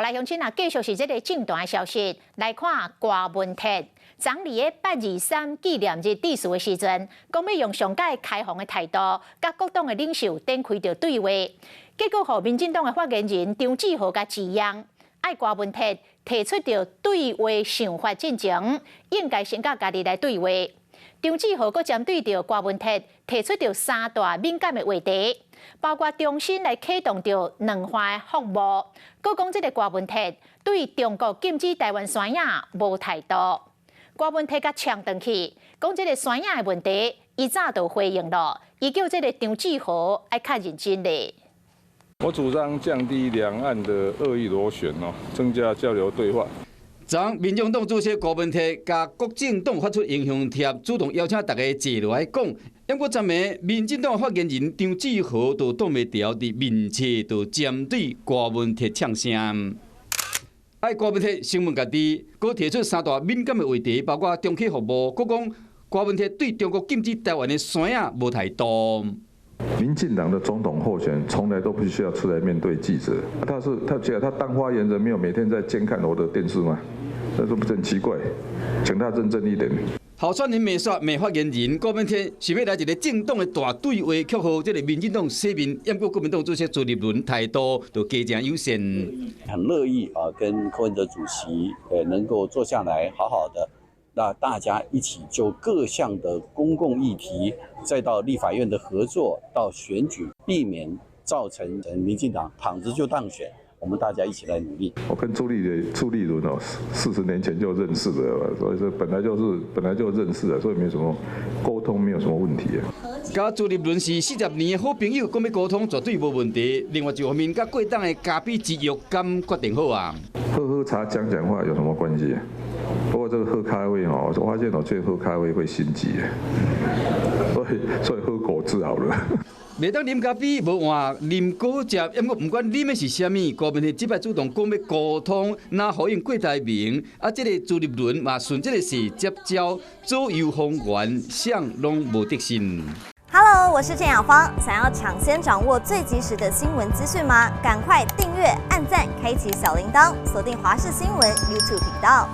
来，乡亲啊，继续是这个政坛的消息。来看郭文铁，昨日的823纪念日致辞的时阵，讲要用上届开放的态度，甲各党的领袖展开着对话。结果，互民进党的发言人张志豪甲质疑，爱郭文铁提出着对话想法进前，应该先甲家己来对话。张志豪阁针对着郭文铁提出着3大敏感的话题，包括重新来启动着两化的服务，阁讲这个郭文铁对中国禁止台湾山野无态度。郭文铁甲呛转去，讲这个山野的问题，伊早就回应了，伊叫这个张志豪爱较认真咧。我主张降低两岸的恶意螺旋增加交流对话。昨民众党主席郭文铁甲国政党发出影响贴，主动邀请大家坐落来讲。不过昨暝民进党发言人张志豪就挡袂牢，伫面册就针对郭文铁呛声。爱郭文铁声明家己，佮提出3大敏感的话题，包括中企服务，佮讲郭文铁对中国禁止台湾的山野无态度。民进党的总统候选人从来都不需要出来面对记者，他当发言人没有每天在监看我的电视吗？这不是很奇怪？请他认真一点。候选人美发言人郭文铁想要来一个政党的大对话，却和这个民进党洗面，不过国民党主席朱立伦态度就加强优先。很乐意跟柯文哲主席能够坐下来好好的。那大家一起就各项的公共议题，再到立法院的合作，到选举，避免造成民进党躺着就当选。我们大家一起来努力。我跟朱立伦40年前就认识了，所以说本来就认识了，所以没什么沟通，没有什么问题。甲朱立伦是40年的好朋友，讲要沟通绝对无问题。另外一方面，甲过党的嘉宾之约敢决定好啊。喝茶讲话有什么关系？不过这个喝咖啡我发现去喝咖啡会心悸，所以喝果汁好了。袂当啉咖啡，无换啉果汁，不管啉的是啥物，郭文铁即摆主动讲要沟通，那回应郭台铭，这个朱立伦嘛顺这个是接招，左右逢源，向拢无得信。Hello， 我是郑雅芳，想要抢先掌握最及时的新闻资讯吗？赶快订阅、按赞、开启小铃铛，锁定华视新闻 YouTube 频道。